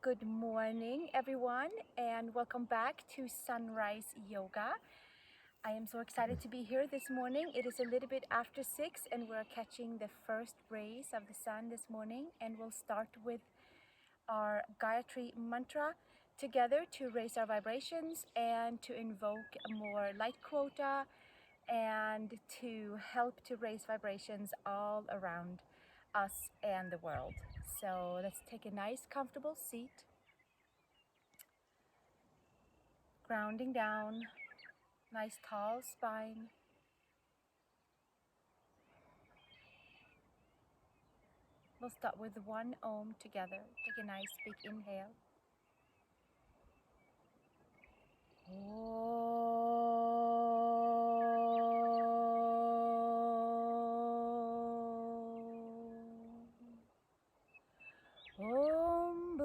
Good morning, everyone, and welcome back to Sunrise Yoga. I am so excited to be here this morning. It is a little bit after 6 and we're catching the first rays of the sun this morning, and we'll start with our Gayatri Mantra together to raise our vibrations and to invoke more light quota and to help to raise vibrations all around us and the world. So let's take a nice comfortable seat, grounding down, nice tall spine. We'll start with one Om together. Take a nice big inhale. Om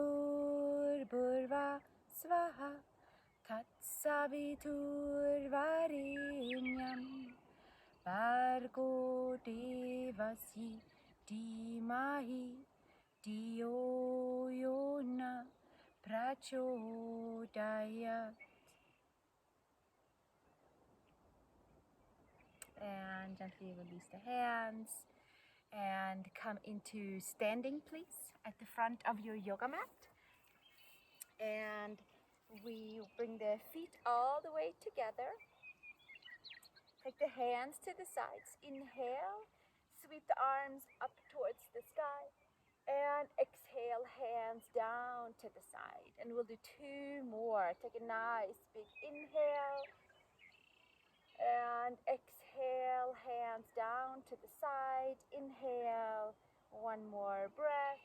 Bhurva Svaha Tatsaviturvarenyam Bargo Devasi Dhimahi Dio Yona Prachodayat. And gently release the hands and come into standing, please, at the front of your yoga mat. And we bring the feet all the way together. Take the hands to the sides. Inhale, sweep the arms up towards the sky. And exhale, hands down to the side. And we'll do 2 more. Take a nice big inhale. And exhale, hands down to the side. Inhale, 1 more breath.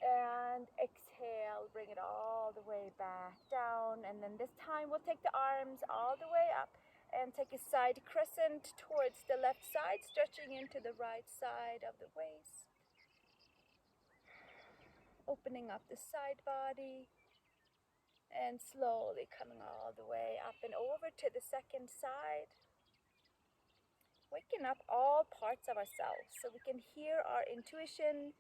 And exhale, bring it all the way back down. And then this time we'll take the arms all the way up and take a side crescent towards the left side, stretching into the right side of the waist. Opening up the side body and slowly coming all the way up and over to the second side. Waking up all parts of ourselves so we can hear our intuition,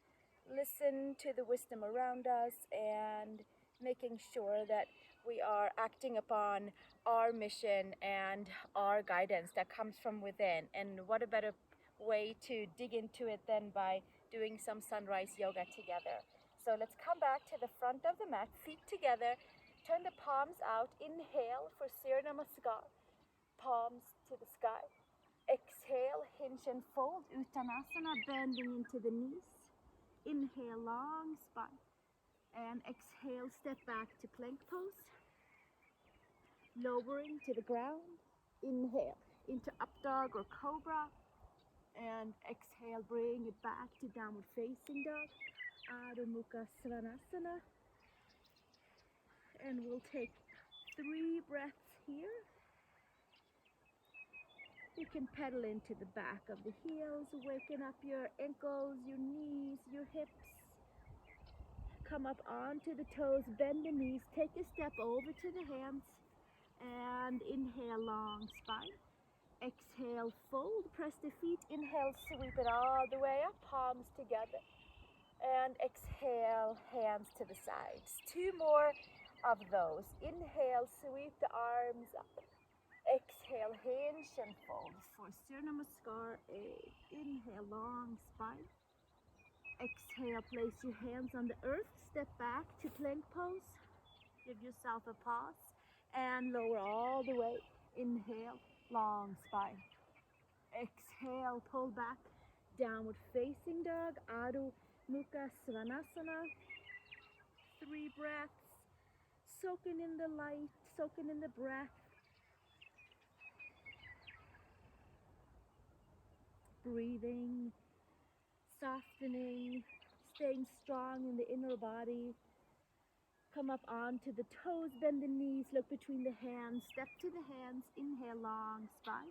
listen to the wisdom around us, and making sure that we are acting upon our mission and our guidance that comes from within. And what a better way to dig into it than by doing some sunrise yoga together. So let's come back to the front of the mat, feet together, turn the palms out, inhale for Surya Namaskar, palms to the sky. Exhale, hinge and fold, Uttanasana, bending into the knees. Inhale, long spine. And exhale, step back to plank pose. Lowering to the ground. Inhale into up dog or cobra. And exhale, bring it back to downward facing dog. Adho Mukha Svanasana. And we'll take 3 breaths here. You can pedal into the back of the heels, waking up your ankles, your knees, your hips. Come up onto the toes, bend the knees, take a step over to the hands, and inhale, long spine. Exhale, fold, press the feet, inhale, sweep it all the way up, palms together. And exhale, hands to the sides. 2 more of those. Inhale, sweep the arms up. Exhale, hinge and fold for Surya Namaskar. Inhale, long spine. Exhale, place your hands on the earth. Step back to plank pose. Give yourself a pause and lower all the way. Inhale, long spine. Exhale, pull back, downward facing dog, Adho Mukha Svanasana. 3 breaths, soaking in the light, soaking in the breath. Breathing, softening, staying strong in the inner body. Come up onto the toes, bend the knees, look between the hands, step to the hands, inhale, long spine.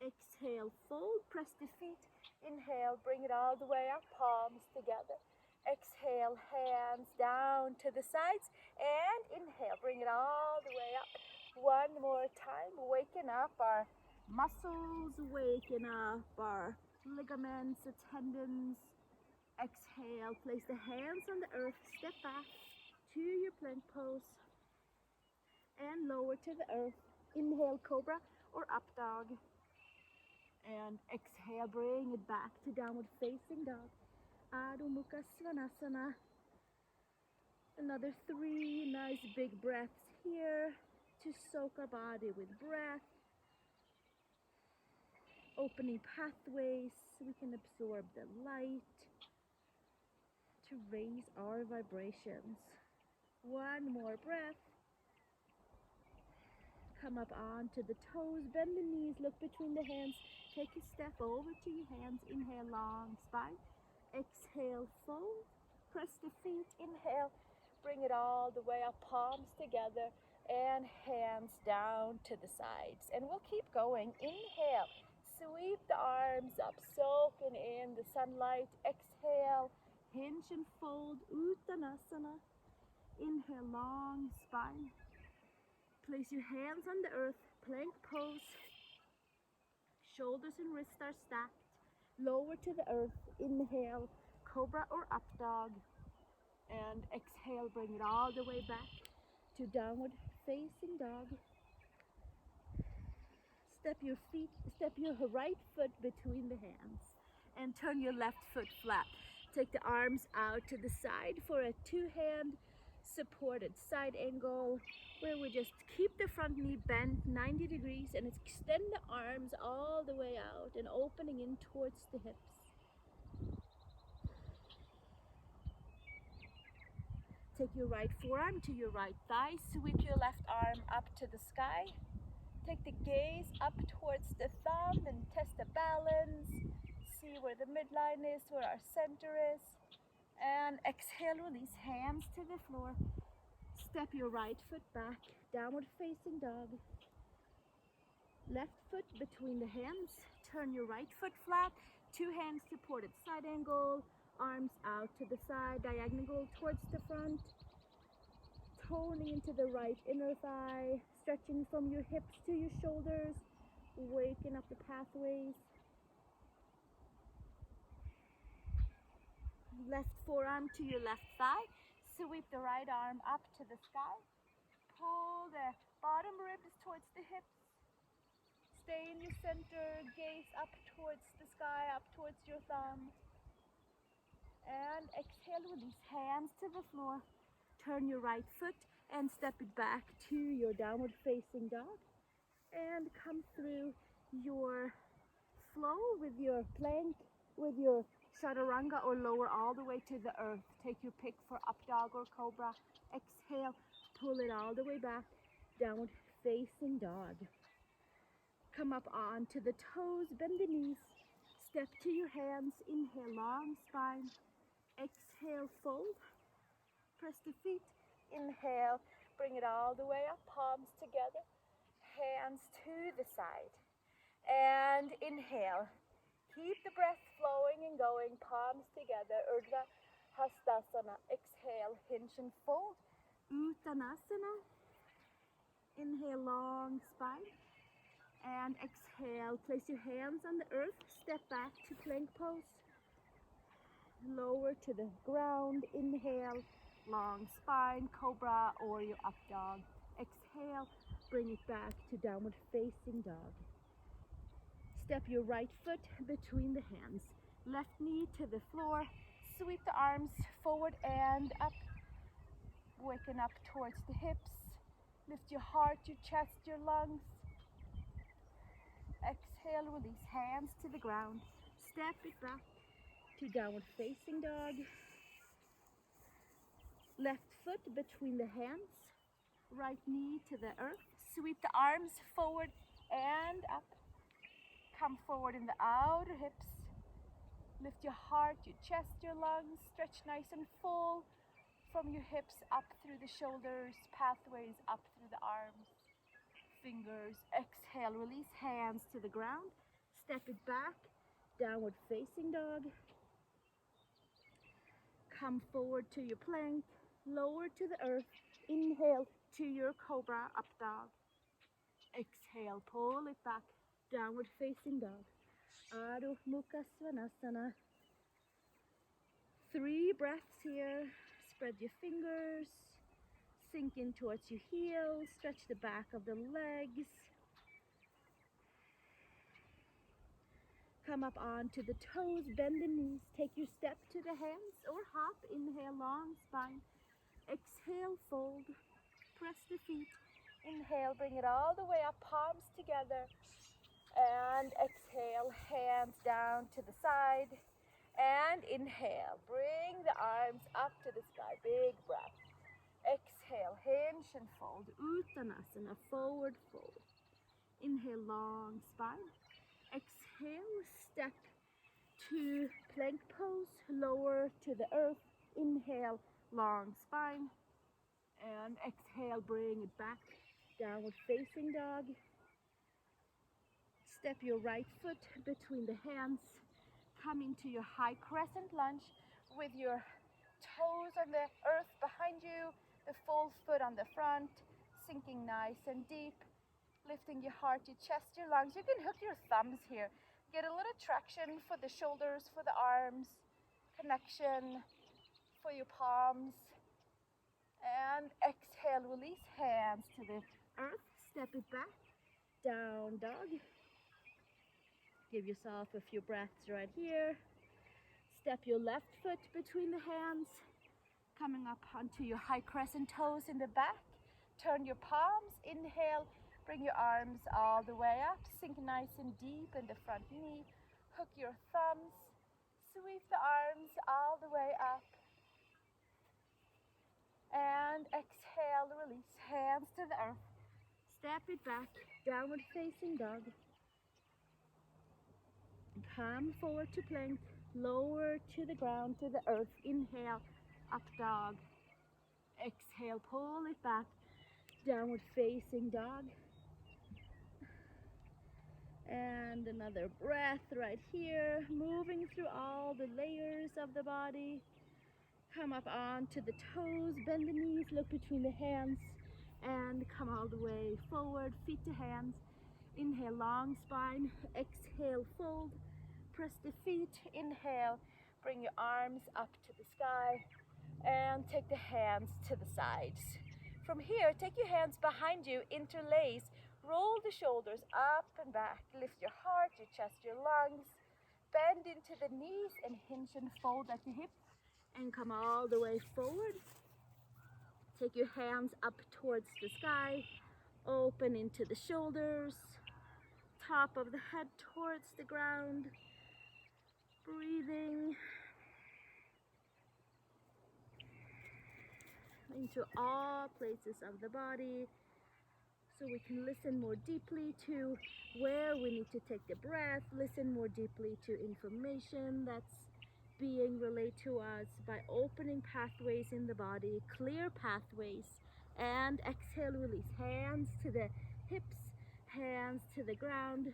Exhale, fold, press the feet. Inhale, bring it all the way up, palms together. Exhale, hands down to the sides. And inhale, bring it all the way up. 1 more time, waking up our muscles, waking up our ligaments, the tendons. Exhale, place the hands on the earth, step back to your plank pose and lower to the earth. Inhale, cobra or up dog. And exhale, bring it back to downward facing dog. Adho Mukha Svanasana. Another 3 nice big breaths here to soak our body with breath. Opening pathways so we can absorb the light to raise our vibrations. One more breath. Come up onto the toes, bend the knees, look between the hands. Take a step over to your hands. Inhale, long spine. Exhale, fold. Press the feet. Inhale, bring it all the way up, palms together, and hands down to the sides. And we'll keep going. Inhale, sweep the arms up, soaking in the sunlight. Exhale, hinge and fold, Uttanasana. Inhale, long spine. Place your hands on the earth, plank pose. Shoulders and wrists are stacked. Lower to the earth. Inhale, cobra or up dog. And exhale, bring it all the way back to downward facing dog. Step your right foot between the hands and turn your left foot flat. Take the arms out to the side for a 2-hand supported side angle where we just keep the front knee bent 90 degrees and extend the arms all the way out and opening in towards the hips. Take your right forearm to your right thigh, sweep your left arm up to the sky. Take the gaze up towards the thumb and test the balance. See where the midline is, where our center is. And exhale, release hands to the floor. Step your right foot back, downward facing dog. Left foot between the hands. Turn your right foot flat. 2 hands supported side angle. Arms out to the side, diagonal towards the front. Toning into the right inner thigh. Stretching from your hips to your shoulders. Waking up the pathways. Left forearm to your left thigh. Sweep the right arm up to the sky. Pull the bottom ribs towards the hips. Stay in your center. Gaze up towards the sky, up towards your thumb. And exhale, release hands to the floor. Turn your right foot and step it back to your downward facing dog. And come through your flow with your plank, with your chaturanga or lower all the way to the earth. Take your pick for up dog or cobra. Exhale, pull it all the way back, downward facing dog. Come up onto the toes, bend the knees, step to your hands. Inhale, long spine. Exhale, fold. Press the feet. Inhale, bring it all the way up, palms together, hands to the side. And inhale. Keep the breath flowing and going, palms together, Urdhva Hastasana. Exhale, hinge and fold, Uttanasana. Inhale, long spine. And exhale, place your hands on the earth, step back to plank pose. Lower to the ground, inhale, long spine, cobra or your up dog. Exhale, bring it back to downward facing dog. Step your right foot between the hands. Left knee to the floor. Sweep the arms forward and up. Waking up towards the hips. Lift your heart, your chest, your lungs. Exhale, release hands to the ground. Step it back to downward facing dog. Left foot between the hands. Right knee to the earth. Sweep the arms forward and up. Come forward in the outer hips. Lift your heart, your chest, your lungs. Stretch nice and full from your hips up through the shoulders, pathways up through the arms, fingers. Exhale, release hands to the ground. Step it back, downward facing dog. Come forward to your plank, lower to the earth. Inhale to your cobra, up dog. Exhale, pull it back. Downward facing dog. Adho Mukha Svanasana. 3 breaths here. Spread your fingers. Sink in towards your heels, stretch the back of the legs. Come up onto the toes, bend the knees, take your step to the hands or hop. Inhale, long spine. Exhale, fold. Press the feet. Inhale, bring it all the way up, palms together. And exhale, hands down to the side. And inhale, bring the arms up to the sky, big breath. Exhale, hinge and fold, Uttanasana, forward fold. Inhale, long spine. Exhale, step to plank pose, lower to the earth. Inhale, long spine. And exhale, bring it back, downward facing dog. Step your right foot between the hands. Come into your high crescent lunge with your toes on the earth behind you, the full foot on the front, sinking nice and deep, lifting your heart, your chest, your lungs. You can hook your thumbs here. Get a little traction for the shoulders, for the arms, connection for your palms. And exhale, release hands to the earth, step it back, down dog. Give yourself a few breaths right here. Step your left foot between the hands, coming up onto your high crescent toes in the back. Turn your palms, inhale, bring your arms all the way up, sink nice and deep in the front knee. Hook your thumbs, sweep the arms all the way up. And exhale, release hands to the earth. Step it back, downward facing dog. Come forward to plank, lower to the ground, to the earth. Inhale, up dog. Exhale, pull it back, downward facing dog. And another breath right here, moving through all the layers of the body. Come up onto the toes, bend the knees, look between the hands, and come all the way forward, feet to hands. Inhale, long spine. Exhale, fold. Press the feet. Inhale, bring your arms up to the sky, and take the hands to the sides. From here, take your hands behind you, interlace, roll the shoulders up and back, lift your heart, your chest, your lungs, bend into the knees and hinge and fold at the hip, and come all the way forward. Take your hands up towards the sky, open into the shoulders, top of the head towards the ground, breathing into all places of the body, so we can listen more deeply to where we need to take the breath, listen more deeply to information that's being relayed to us by opening pathways in the body, clear pathways. And exhale, release hands to the hips, hands to the ground.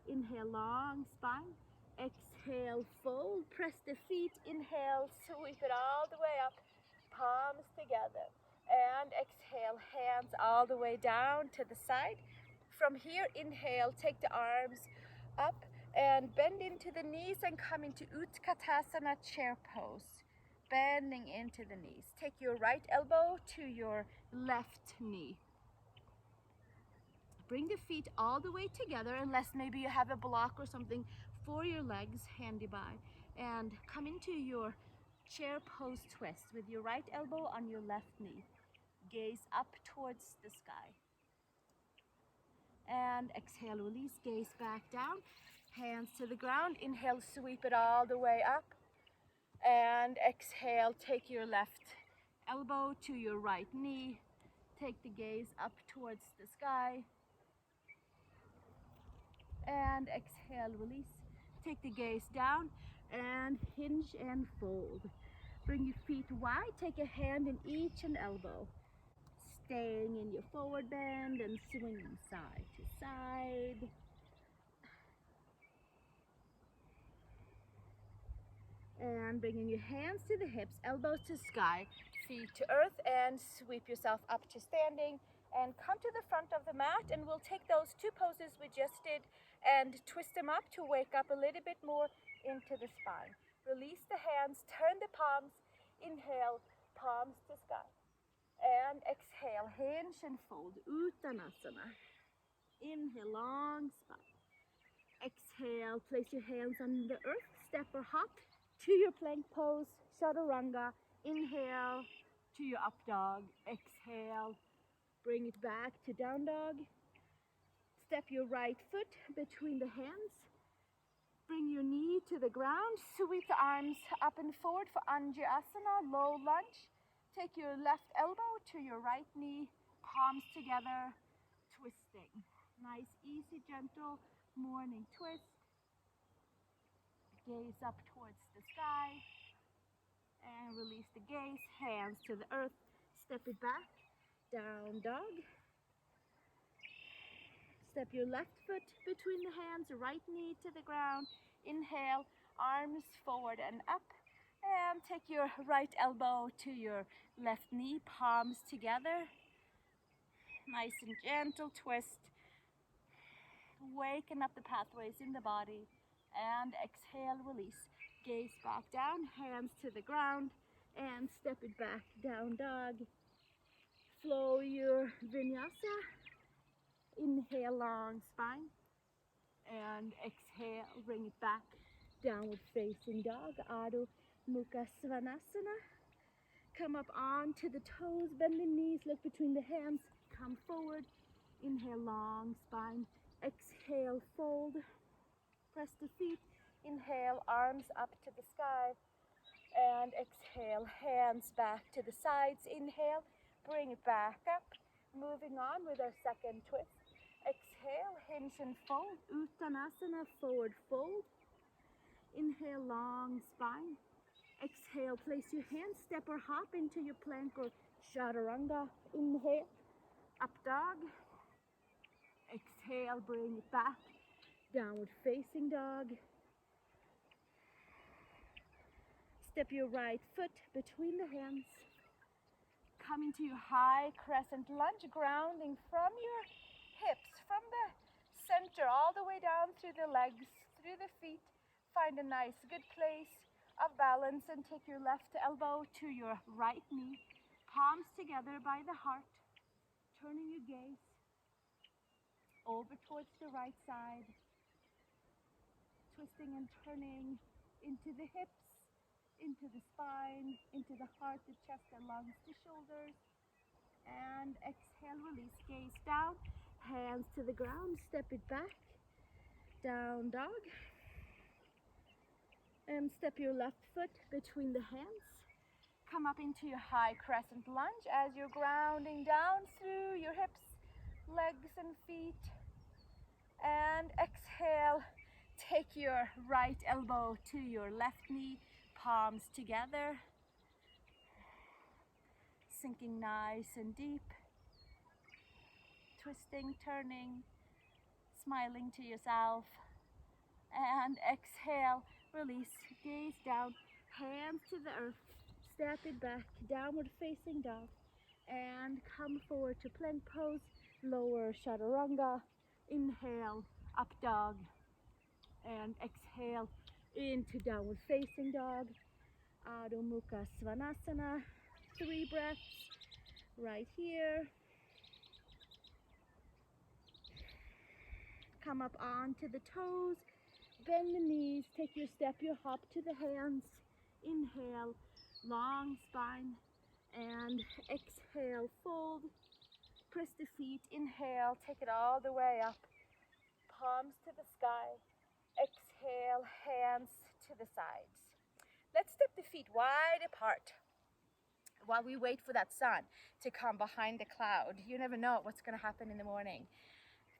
Inhale, long spine. Exhale, fold, press the feet. Inhale, sweep it all the way up, palms together. And exhale, hands all the way down to the side. From here, inhale, take the arms up and bend into the knees and come into Utkatasana chair pose. Bending into the knees. Take your right elbow to your left knee. Bring the feet all the way together, unless maybe you have a block or something for your legs handy by. And come into your chair pose twist with your right elbow on your left knee. Gaze up towards the sky. And exhale, release, gaze back down. Hands to the ground. Inhale, sweep it all the way up. And exhale, take your left elbow to your right knee. Take the gaze up towards the sky. And exhale, release. Take the gaze down and hinge and fold. Bring your feet wide. Take a hand in each and elbow. Staying in your forward bend and swinging side to side. And bringing your hands to the hips, elbows to sky, feet to earth, and sweep yourself up to standing. And come to the front of the mat, and we'll take those two poses we just did and twist them up to wake up a little bit more into the spine. Release the hands, turn the palms, inhale, palms to sky. And exhale. exhale, hinge and fold, Uttanasana. Inhale, long spine. Exhale, place your hands on the earth, step or hop to your plank pose, chaturanga. Inhale to your up dog. Exhale, bring it back to down dog. Step your right foot between the hands. Bring your knee to the ground. Sweep the arms up and forward for Anjasana, low lunge. Take your left elbow to your right knee, palms together, twisting. Nice, easy, gentle morning twist. Gaze up towards the sky. And release the gaze, hands to the earth. Step it back, down dog. Step your left foot between the hands, right knee to the ground. Inhale, arms forward and up. And take your right elbow to your left knee, palms together. Nice and gentle twist. Waken up the pathways in the body. And exhale, release. Gaze back down, hands to the ground. And step it back, down dog. Flow your vinyasa. Inhale, long spine. And exhale, bring it back. Downward facing dog, Adho Mukha Svanasana. Come up onto the toes, bend the knees, look between the hands, come forward. Inhale, long spine. Exhale, fold. Press the feet. Inhale, arms up to the sky. And exhale, hands back to the sides. Inhale, bring it back up. Moving on with our second twist. Exhale, hinge and fold. Uttanasana, forward fold. Inhale, long spine. Exhale, place your hands, step or hop into your plank or chaturanga. Inhale, up dog. Exhale, bring it back. Downward facing dog. Step your right foot between the hands. Come into your high crescent lunge, grounding from your hips, from the center all the way down through the legs, through the feet. Find a nice, good place of balance and take your left elbow to your right knee, palms together by the heart, turning your gaze over towards the right side, twisting and turning into the hips, into the spine, into the heart, the chest, the lungs, the shoulders. And exhale, release, gaze down, hands to the ground, step it back, down dog. And step your left foot between the hands. Come up into your high crescent lunge as you're grounding down through your hips, legs and feet. And exhale, take your right elbow to your left knee, palms together. Sinking nice and deep. Twisting, turning, smiling to yourself. And exhale, release, gaze down, hands to the earth, step it back, downward facing dog, and come forward to plank pose, lower chaturanga. Inhale, up dog, and exhale into downward facing dog, Adho Mukha Svanasana. 3 breaths right here. Come up onto the toes. Bend the knees, take your step, your hop to the hands. Inhale, long spine. And exhale, fold. Press the feet, inhale, take it all the way up. Palms to the sky. Exhale, hands to the sides. Let's step the feet wide apart while we wait for that sun to come behind the cloud. You never know what's going to happen in the morning.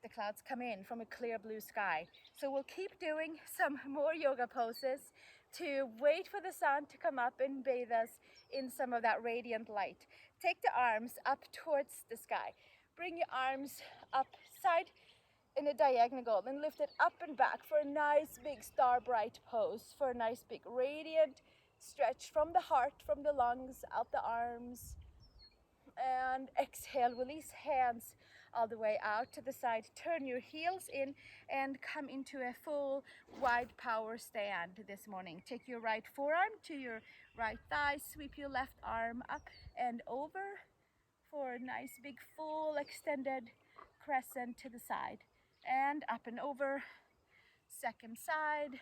The clouds come in from a clear blue sky. So we'll keep doing some more yoga poses to wait for the sun to come up and bathe us in some of that radiant light. Take the arms up towards the sky. Bring your arms up side in a diagonal and lift it up and back for a nice big star bright pose, for a nice big radiant stretch from the heart, from the lungs, out the arms. And exhale, release, hands all the way out to the side. Turn your heels in and come into a full wide power stand this morning. Take your right forearm to your right thigh, sweep your left arm up and over for a nice big full extended crescent to the side. And up and over, second side.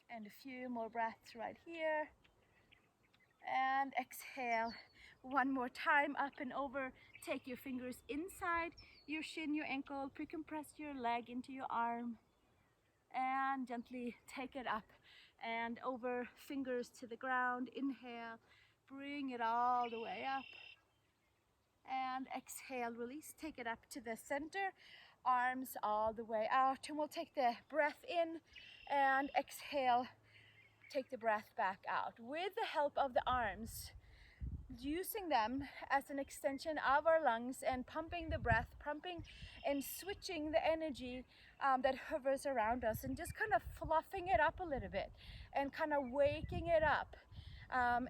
And a few more breaths right here. And exhale one more time, up and over. Take your fingers inside your shin, your ankle, pre-compress your leg into your arm, and gently take it up and over, fingers to the ground. Inhale, bring it all the way up, and exhale, release, take it up to the center, arms all the way out, and we'll take the breath in and exhale, take the breath back out with the help of the arms, using them as an extension of our lungs and pumping the breath, pumping and switching the energy that hovers around us, and just kind of fluffing it up a little bit and kind of waking it up,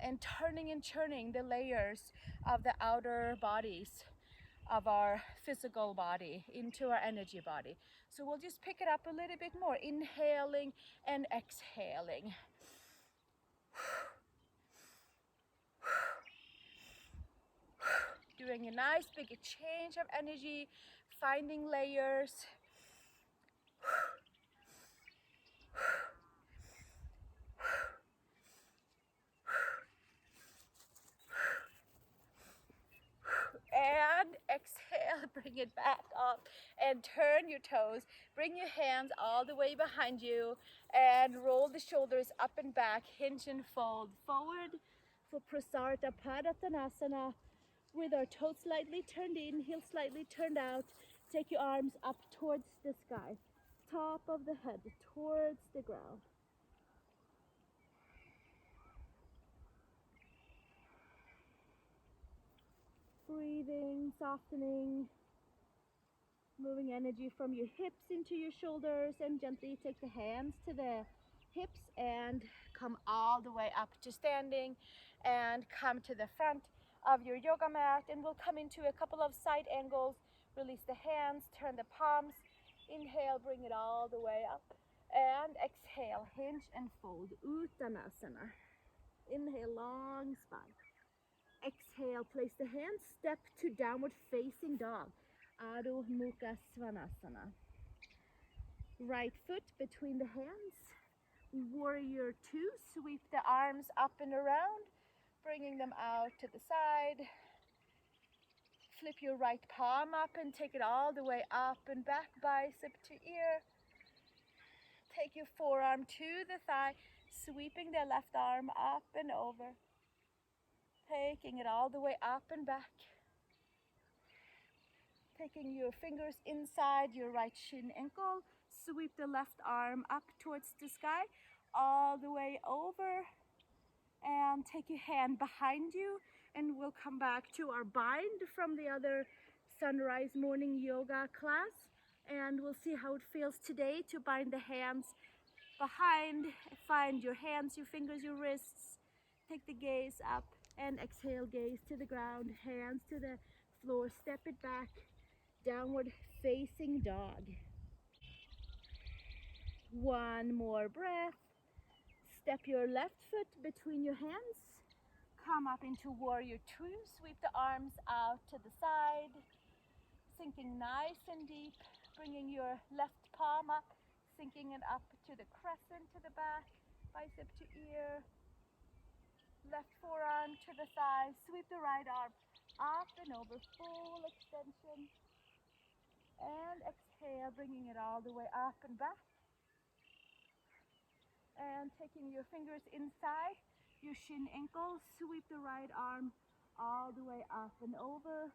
and turning and churning the layers of the outer bodies of our physical body into our energy body. So we'll just pick it up a little bit more, inhaling and exhaling. Doing a nice big change of energy, finding layers. And exhale, bring it back up and turn your toes. Bring your hands all the way behind you and roll the shoulders up and back, hinge and fold forward for Prasarita Padottanasana. With our toes slightly turned in, heels slightly turned out. Take your arms up towards the sky, top of the head towards the ground. Breathing, softening, moving energy from your hips into your shoulders, and gently take the hands to the hips and come all the way up to standing, and come to the front of your yoga mat, and we'll come into a couple of side angles. Release the hands, turn the palms, inhale, bring it all the way up, and exhale, hinge and fold, Uttanasana. Inhale, long spine. Exhale, place the hands, step to downward facing dog, Adho Mukha Svanasana. Right foot between the hands, warrior two, sweep the arms up and around, bringing them out to the side. Flip your right palm up and take it all the way up and back, bicep to ear. Take your forearm to the thigh, sweeping the left arm up and over. Taking it all the way up and back. Taking your fingers inside your right shin ankle, sweep the left arm up towards the sky, all the way over, and take your hand behind you, and we'll come back to our bind from the other sunrise morning yoga class, and we'll see how it feels today to bind the hands behind. Find your hands, your fingers, your wrists. Take the gaze up and exhale, gaze to the ground, hands to the floor, step it back, downward facing dog. One more breath. Step your left foot between your hands. Come up into warrior two. Sweep the arms out to the side. Sinking nice and deep. Bringing your left palm up. Sinking it up to the crescent to the back. Bicep to ear. Left forearm to the thigh. Sweep the right arm up and over. Full extension. And exhale, bringing it all the way up and back. And taking your fingers inside your shin ankle, sweep the right arm all the way up and over.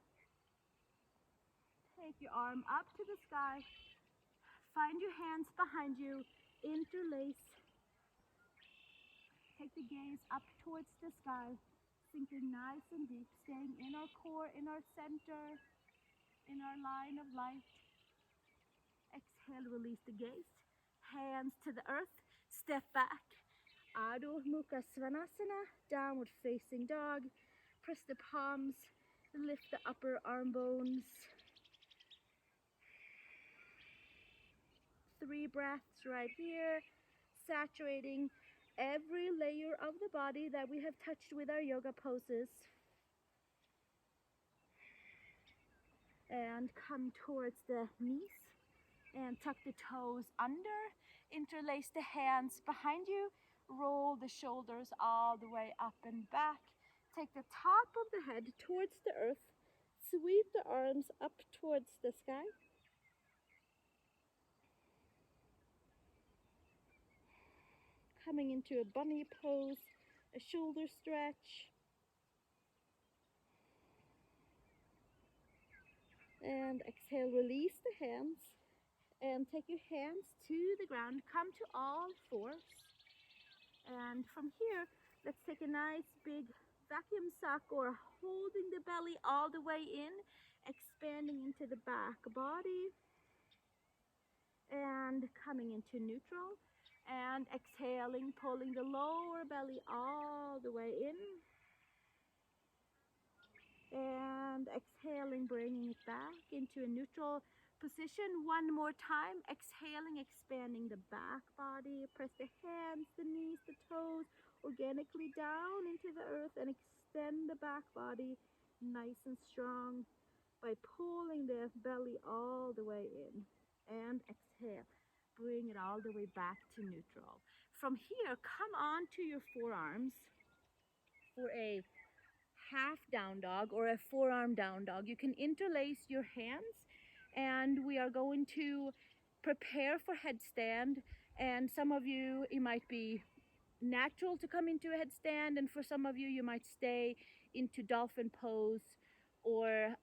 Take your arm up to the sky. Find your hands behind you, interlace. Take the gaze up towards the sky, sinking nice and deep, staying in our core, in our center, in our line of light. Exhale, release the gaze. Hands to the earth, step back. Adho Mukha Svanasana, downward facing dog. Press the palms, lift the upper arm bones. 3 breaths right here, saturating every layer of the body that we have touched with our yoga poses. And come towards the knees and tuck the toes under. Interlace the hands behind you. Roll the shoulders all the way up and back. Take the top of the head towards the earth. Sweep the arms up towards the sky. Coming into a bunny pose, a shoulder stretch. And exhale, release the hands. And take your hands to the ground. Come to all fours. And from here, let's take a nice big vacuum suck, or holding the belly all the way in, expanding into the back body, and coming into neutral, and exhaling, pulling the lower belly all the way in, and exhaling, bringing it back into a neutral position. One more time, exhaling, expanding the back body. Press the hands, the knees, the toes organically down into the earth, and extend the back body nice and strong by pulling the belly all the way in. And exhale, bring it all the way back to neutral. From here, come on to your forearms for a half down dog or a forearm down dog. You can interlace your hands, and we are going to prepare for headstand. And some of you, it might be natural to come into a headstand, and for some of you, you might stay into dolphin pose, or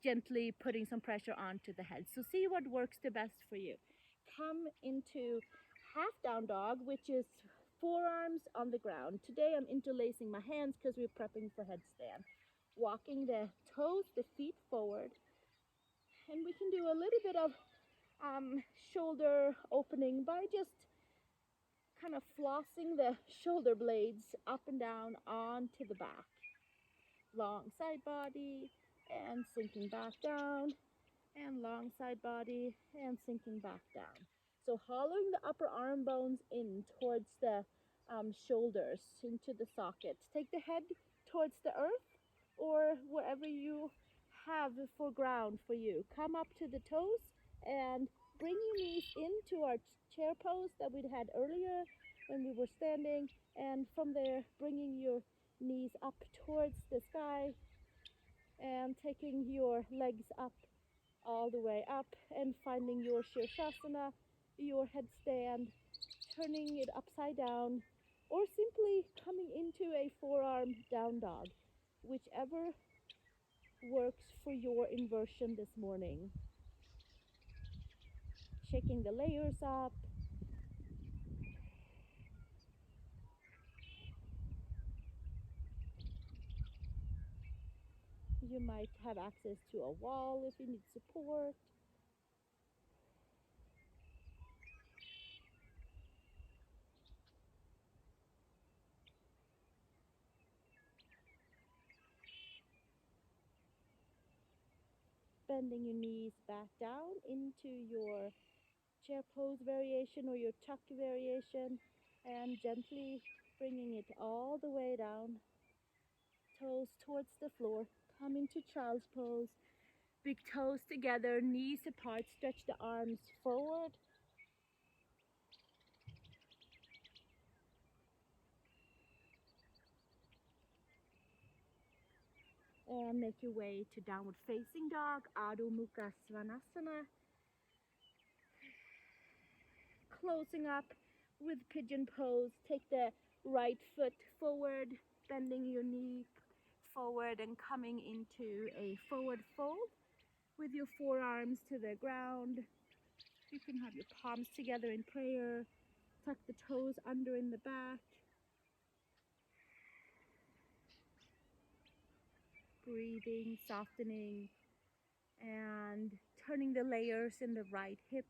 gently putting some pressure onto the head. So see what works the best for you. Come into half down dog, which is forearms on the ground. Today I'm interlacing my hands because we're prepping for headstand. Walking the toes, the feet forward. And we can do a little bit of shoulder opening by just kind of flossing the shoulder blades up and down onto the back. Long side body and sinking back down, and long side body and sinking back down. So hollowing the upper arm bones in towards the shoulders, into the socket. Take the head towards the earth or wherever you have for ground for you. Come up to the toes and bring your knees into our chair pose that we had earlier when we were standing. And from there, bringing your knees up towards the sky and taking your legs up all the way up and finding your Shirshasana, your headstand, turning it upside down, or simply coming into a forearm down dog, whichever works for your inversion this morning. Shaking the layers up. You might have access to a wall if you need support. Bending your knees back down into your chair pose variation or your tuck variation, and gently bringing it all the way down. Toes towards the floor. Come into child's pose. Big toes together, knees apart. Stretch the arms forward. And make your way to downward facing dog, Adho Mukha Svanasana. Closing up with pigeon pose. Take the right foot forward, bending your knee forward and coming into a forward fold with your forearms to the ground. You can have your palms together in prayer. Tuck the toes under in the back. Breathing, softening, and turning the layers in the right hip.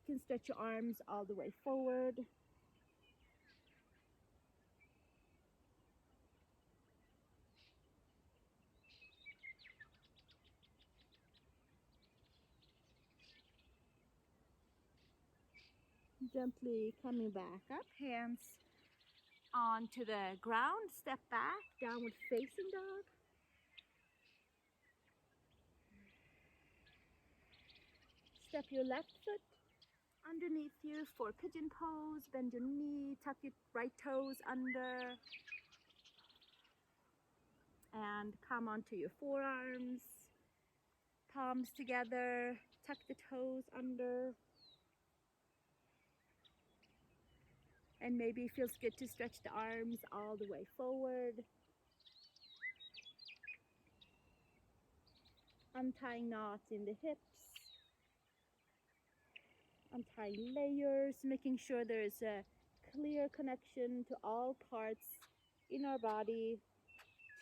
You can stretch your arms all the way forward. Gently coming back up, hands onto the ground, step back, downward facing dog. step your left foot underneath you for pigeon pose. Bend your knee, tuck your right toes under, and come onto your forearms, palms together, tuck the toes under. And maybe it feels good to stretch the arms all the way forward. Untying knots in the hips. Untying layers, making sure there's a clear connection to all parts in our body,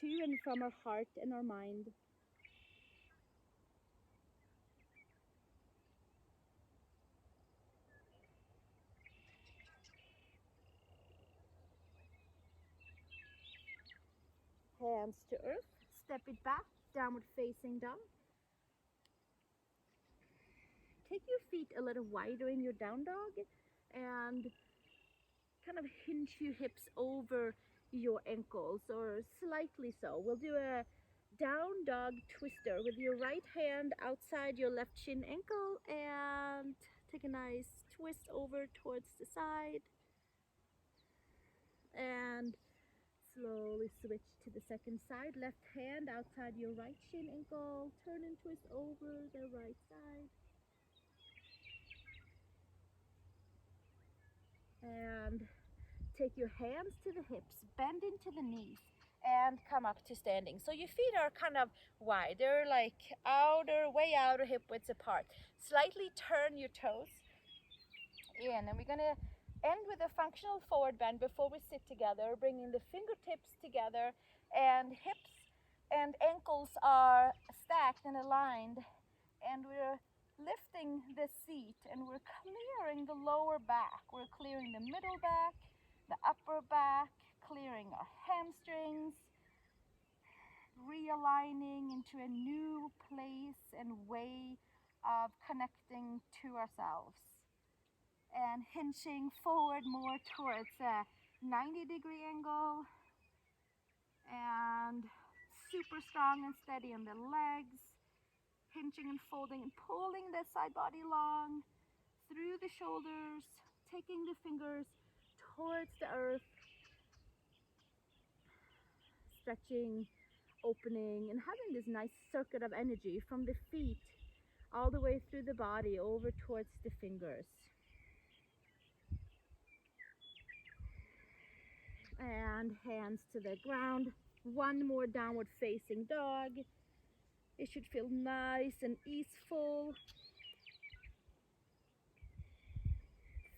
to and from our heart and our mind. Hands to earth, step it back, downward facing dog. Take your feet a little wider in your down dog and kind of hinge your hips over your ankles, or slightly so. We'll do a down dog twister with your right hand outside your left shin ankle and take a nice twist over towards the side. And slowly switch to the second side. Left hand outside your right shin ankle. Turn and twist over the right side. And take your hands to the hips, bend into the knees, and come up to standing. So your feet are kind of wide. They're like way outer hip widths apart. Slightly turn your toes in, and we're gonna end with a functional forward bend before we sit together, bringing the fingertips together, and hips and ankles are stacked and aligned, and we're lifting the seat and we're clearing the lower back. We're clearing the middle back, the upper back, clearing our hamstrings, realigning into a new place and way of connecting to ourselves, and hinging forward more towards a 90-degree angle, and super strong and steady in the legs, hinging and folding and pulling the side body long through the shoulders, taking the fingers towards the earth, stretching, opening, and having this nice circuit of energy from the feet all the way through the body over towards the fingers. And hands to the ground. One more downward facing dog. It should feel nice and easeful.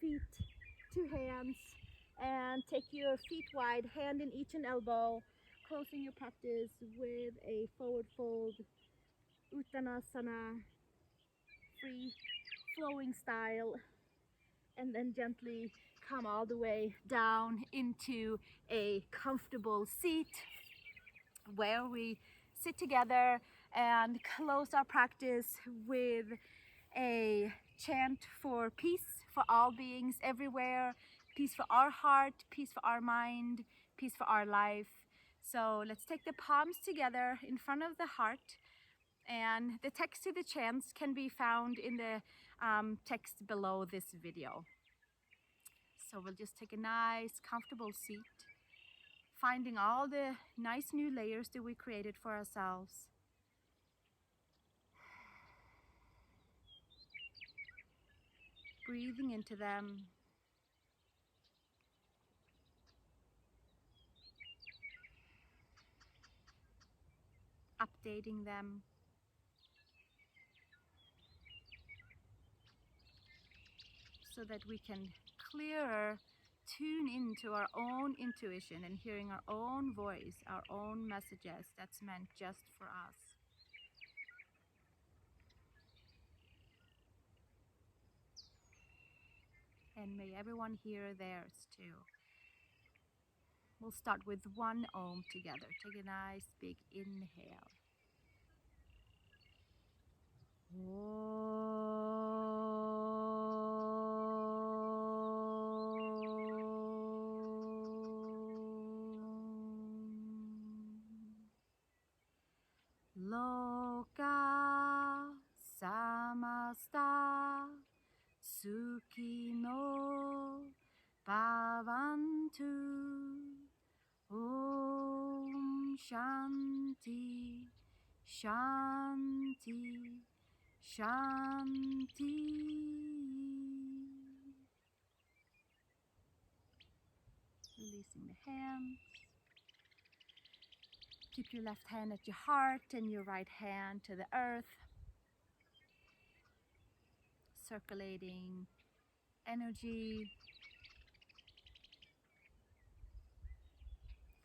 Feet to hands, and take your feet wide, hand in each and elbow, closing your practice with a forward fold, Uttanasana, free flowing style, and then gently come all the way down into a comfortable seat where we sit together and close our practice with a chant for peace for all beings everywhere, peace for our heart, peace for our mind, peace for our life. So let's take the palms together in front of the heart, and the text to the chants can be found in the text below this video. So we'll just take a nice comfortable seat, finding all the nice new layers that we created for ourselves. Breathing into them. Updating them. So that we can clearer tune into our own intuition and hearing our own voice, our own messages that's meant just for us. And may everyone hear theirs too. We'll start with one Om together. Take a nice big inhale. Loka samasta Sukhino Bhavantu. Om Shanti, Shanti, Shanti. Releasing the hands. Keep your left hand at your heart and your right hand to the earth. Circulating energy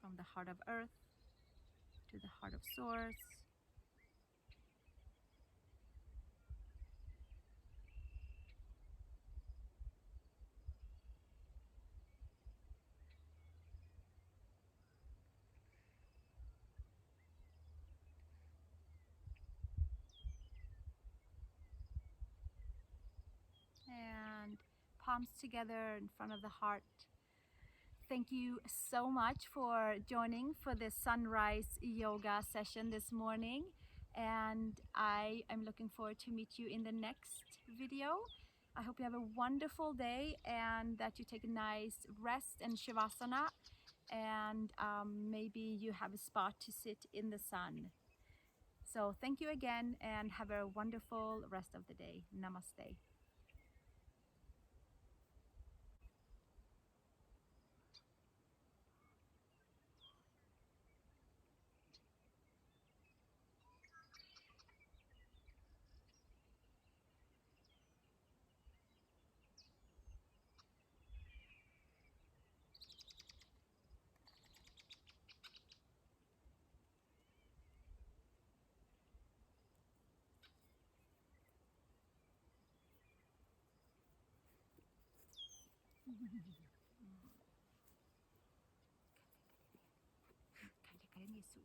from the heart of earth to the heart of source. And palms together in front of the heart. Thank you so much for joining for this sunrise yoga session this morning. And I am looking forward to meet you in the next video. I hope you have a wonderful day and that you take a nice rest and shavasana. And maybe you have a spot to sit in the sun. So thank you again and have a wonderful rest of the day. Namaste. Kanske kan det är så.